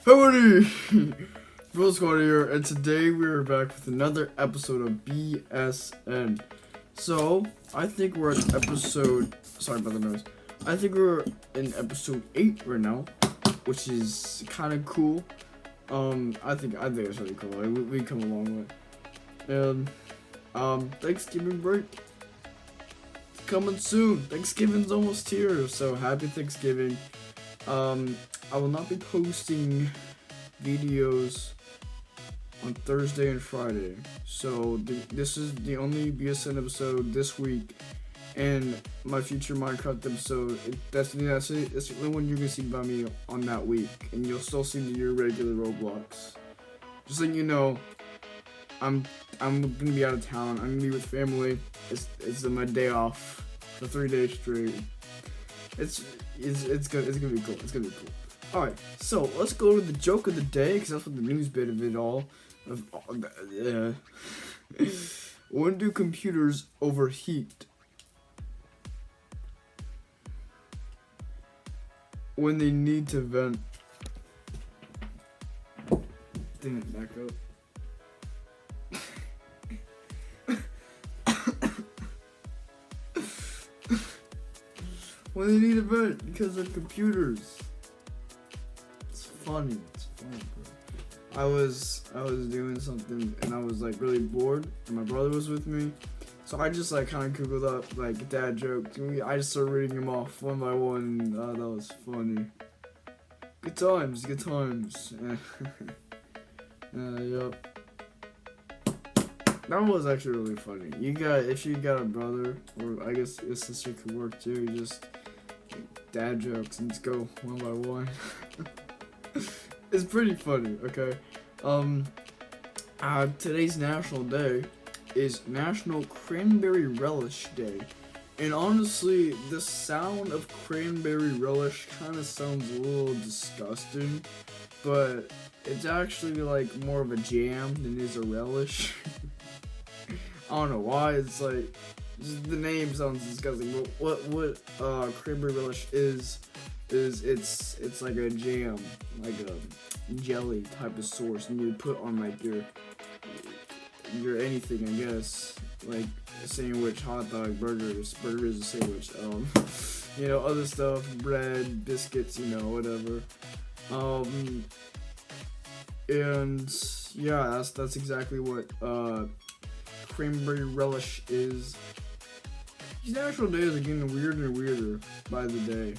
Howdy! Full Squad here, and today we are back with another episode of BSN. So, I think we're at episode... Sorry about the noise. I think we're in episode 8 right now, which is kind of cool. I think it's really cool. Like, we come a long way. And, Thanksgiving break. It's coming soon. Thanksgiving's almost here, so happy Thanksgiving. I will not be posting videos on Thursday and Friday, so this is the only BSN episode this week, and my future Minecraft episode. That's the only one you're gonna see by me on that week, and you'll still see your regular Roblox. Just so you know, I'm gonna be out of town. I'm gonna be with family. It's my day off for 3 days straight. It's gonna be cool. It's gonna be cool. Alright, so let's go to the joke of the day, because that's what the news bit of it all. When do computers overheat? When they need to vent. Didn't back up. When they need to vent because of computers. It's funny, bro. I was doing something and I was like really bored, and my brother was with me, so I just like kind of googled up like dad jokes, and I just started reading them off one by one. And, that was funny. Good times. Yep. That was actually really funny. If you got a brother, or I guess a sister could work too, just dad jokes and just go one by one. It's pretty funny, okay? Today's national day is National Cranberry Relish Day. And honestly, the sound of cranberry relish kind of sounds a little disgusting, but it's actually like more of a jam than it is a relish. I don't know why, it's like, just the name sounds disgusting, but what cranberry relish is it's like a jam, like a jelly type of sauce, and you put on like your anything, I guess, like a sandwich, hot dog, burgers a sandwich, other stuff, bread, biscuits, whatever, and yeah, that's exactly what cranberry relish is. These national days are getting weirder and weirder by the day.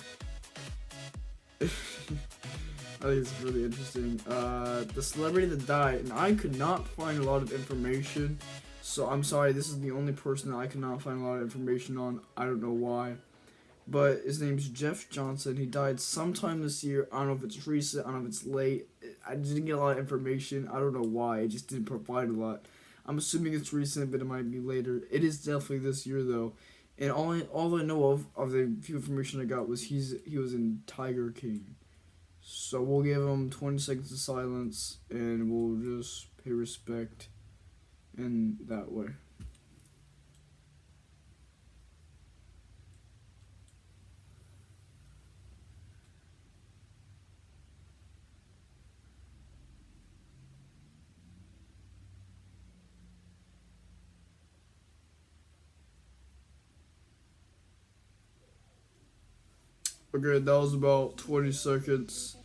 I think it's really interesting. The celebrity that died, and I could not find a lot of information, so I'm sorry, this is the only person that I could not find a lot of information on. I don't know why, but his name's Jeff Johnson. He died sometime this year. I don't know if it's recent, I don't know if it's late. I didn't get a lot of information. I don't know why, it just didn't provide a lot. I'm assuming it's recent, but it might be later. It is definitely this year though. And all I know of the few information I got was he was in Tiger King. So we'll give him 20 seconds of silence, and we'll just pay respect in that way. Okay, that was about 20 seconds,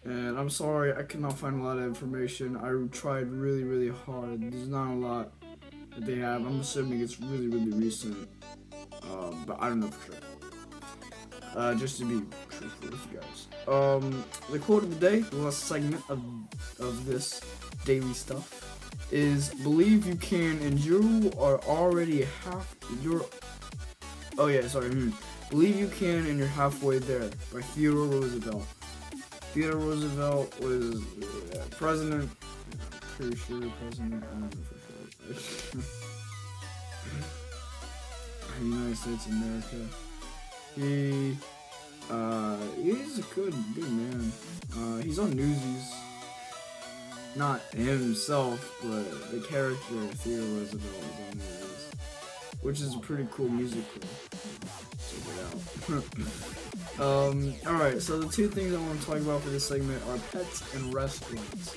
and I'm sorry, I cannot find a lot of information. I tried really, really hard. There's not a lot that they have. I'm assuming it's really, really recent, but I don't know for sure. Just to be truthful with you guys. The quote of the day, the last segment of this daily stuff, is "Believe you can, and you are already Believe you can, and you're halfway there," by Theodore Roosevelt. Theodore Roosevelt was president. I'm pretty sure president. I don't know for sure. United States of America. He's a good man. He's on Newsies. Not himself, but the character Theodore Roosevelt is on Newsies, which is a pretty cool musical. Check it out. Alright, so the two things I want to talk about for this segment are pets and restaurants.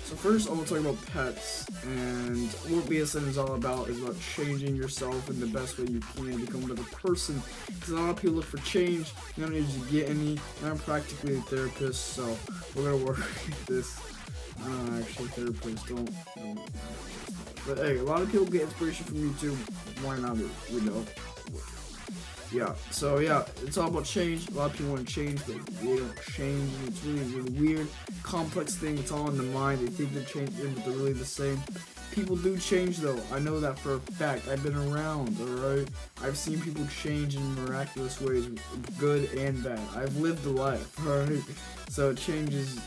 So first I want to talk about pets, and what BSN is all about is about changing yourself in the best way you can to become a better person. Because a lot of people look for change, you don't need to get any, and I'm practically a therapist, so we're going to work with this. Actually, therapists don't. But hey, a lot of people get inspiration from YouTube, why not, you know? Yeah, so yeah, it's all about change. A lot of people want to change, but they don't change. It's really weird, complex thing. It's all in the mind. They think they're changing, but they're really the same. People do change, though. I know that for a fact. I've been around, alright? I've seen people change in miraculous ways, good and bad. I've lived a life, alright? So change is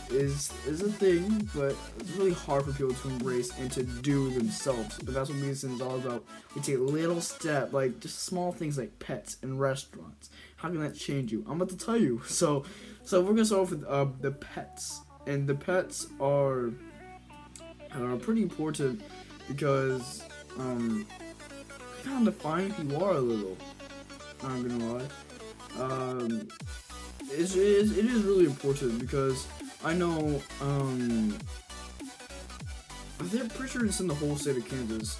a thing, but it's really hard for people to embrace and to do themselves. But that's what BSN is all about. We take a little step, like just small things like pets and restaurants. How can that change you? I'm about to tell you. So we're gonna start off with the pets, and the pets are pretty important because kind of define who you are a little. I'm not gonna lie. It is really important because I know I'm pretty sure it's in the whole state of Kansas.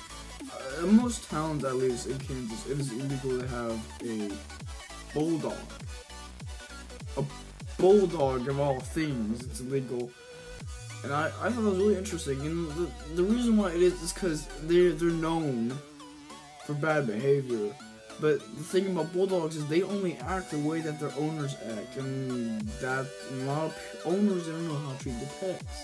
Most towns, at least in Kansas, it is illegal to have a bulldog. A bulldog of all things, it's illegal. And I thought that was really interesting, and the reason why it is because they're known for bad behavior. But the thing about bulldogs is they only act the way that their owners act, and that a lot of owners don't know how to treat their pets.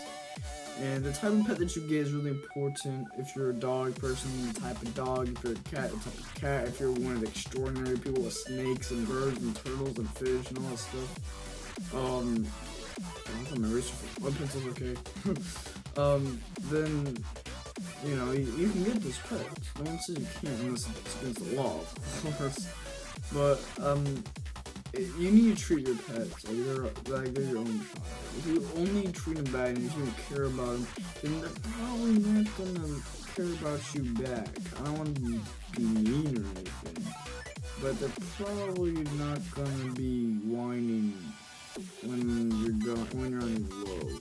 And the type of pet that you get is really important. If you're a dog person, the type of dog. If you're a cat, the type of cat. If you're one of the extraordinary people with snakes and birds and turtles and fish and all that stuff. I thought my eraser, my pencil's okay. Then, you know, you can get this pet. No one says you can't unless it's against the law, of course. But, you need to treat your pets like they're your own child. If you only treat them bad and if you don't care about them, then they're probably not gonna care about you back. I don't want to be mean or anything, but they're probably not gonna be whining when you're on your lows.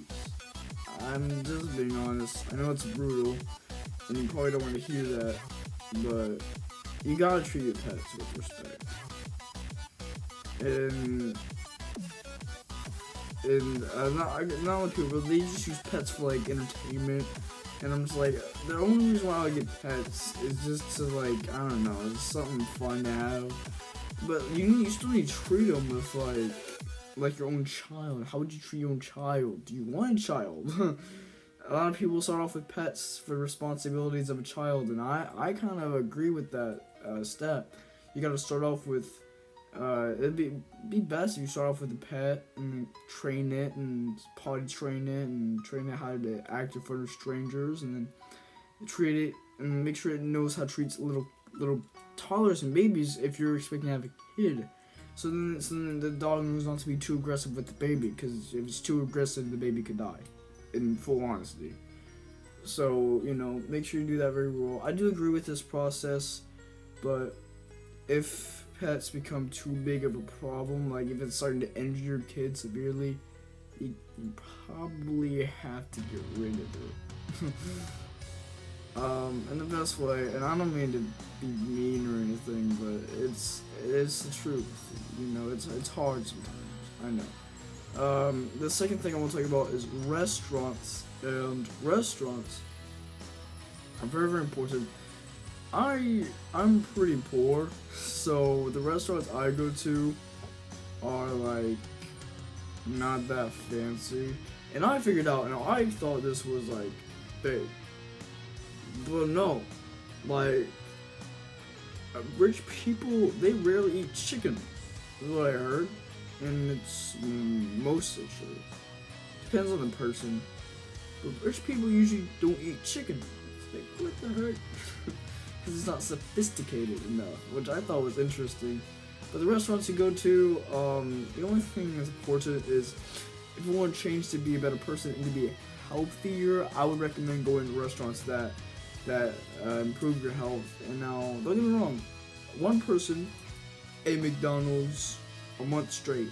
I'm just being honest. I know it's brutal, and you probably don't want to hear that, but you gotta treat your pets with respect. And not a lot of people, they just use pets for like entertainment, and I'm just like, the only reason why I get pets is just to like, I don't know, it's something fun to have. But you still need to treat them with like your own child. How would you treat your own child? Do you want a child? A lot of people start off with pets for responsibilities of a child, and I kind of agree with that step. You gotta start off with, it'd be best if you start off with a pet and train it and potty train it and train it how to act in front of strangers, and then treat it and make sure it knows how to treat little toddlers and babies if you're expecting to have a kid. So then the dog knows not to be too aggressive with the baby, because if it's too aggressive, the baby could die, in full honesty. So, you know, make sure you do that very well. I do agree with this process, but if pets become too big of a problem, like if it's starting to injure your kid severely, you probably have to get rid of it. And the best way, and I don't mean to be mean or anything, but it is the truth. You know, it's hard sometimes. I know. The second thing I want to talk about is restaurants, and restaurants are very important. I'm pretty poor, so the restaurants I go to are like not that fancy, and I figured out, and I thought this was like big. But no, like, rich people, they rarely eat chicken, is what I heard, and it's mostly true. Depends on the person, but rich people usually don't eat chicken. It's like, what the heck? Because it's not sophisticated enough, which I thought was interesting. But the restaurants you go to, the only thing that's important is, if you want to change to be a better person and to be healthier, I would recommend going to restaurants that improve your health. And now, don't get me wrong, one person ate McDonald's a month straight.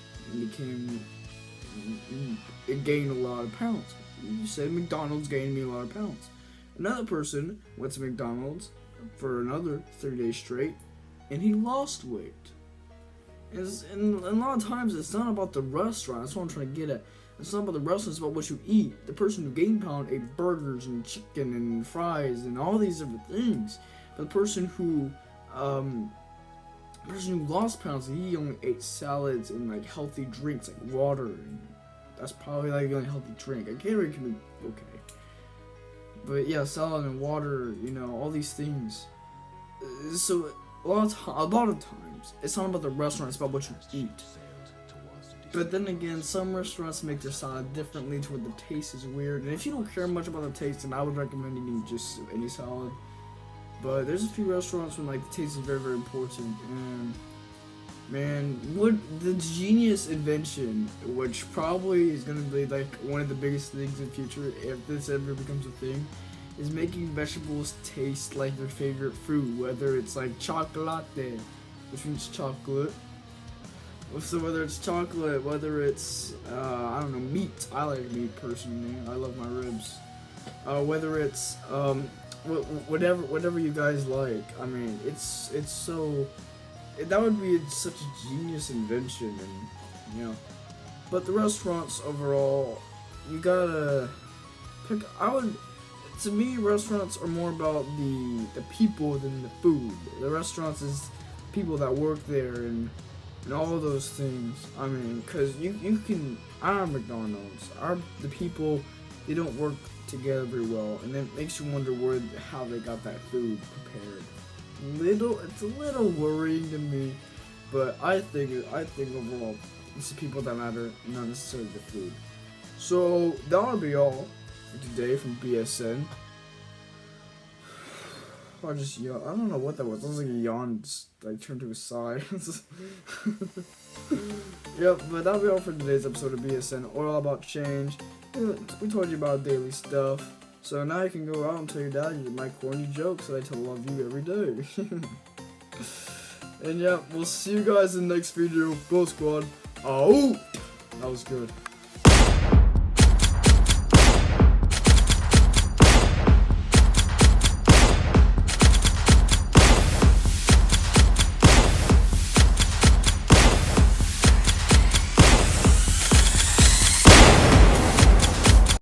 it gained a lot of pounds. You said McDonald's gained me a lot of pounds. Another person went to McDonald's for another 3 days straight, and he lost weight. And a lot of times, it's not about the restaurant. That's what I'm trying to get at. It's not about the restaurant. It's about what you eat. The person who gained pound ate burgers and chicken and fries and all these different things. But the person who lost pounds, he only ate salads and like healthy drinks like water. And that's probably like the only healthy drink. I can't really okay. But yeah, salad and water, you know, all these things. So a lot of times, it's not about the restaurant, it's about what you eat. But then again, some restaurants make their salad differently to where the taste is weird. And if you don't care much about the taste, then I would recommend eating just any salad. But there's a few restaurants when like the taste is very, very important. And man, what the genius invention, which probably is gonna be like one of the biggest things in the future if this ever becomes a thing, is making vegetables taste like their favorite fruit, whether it's like chocolate, which means chocolate. So whether it's chocolate, whether it's I don't know, meat. I like meat personally. I love my ribs. Whether it's whatever you guys like. I mean, it's so. That would be such a genius invention, and you know. But the restaurants overall, you gotta pick. To me, restaurants are more about the people than the food. The restaurants is people that work there and all of those things. I mean, cause you can. Our McDonald's, the people, they don't work together very well, and it makes you wonder how they got that food prepared. It's a little worrying to me, but I think overall it's the people that matter, not necessarily the food. So that'll be all for today from BSN. I just yawned. I don't know what that was. It was like a yawn, like turned to a sigh. Yep, but that'll be all for today's episode of BSN, all about change. We told you about daily stuff. So now you can go out and tell your dad my corny jokes that I tell all of you every day. And yeah, we'll see you guys in the next video. Go Squad. Oh, that was good.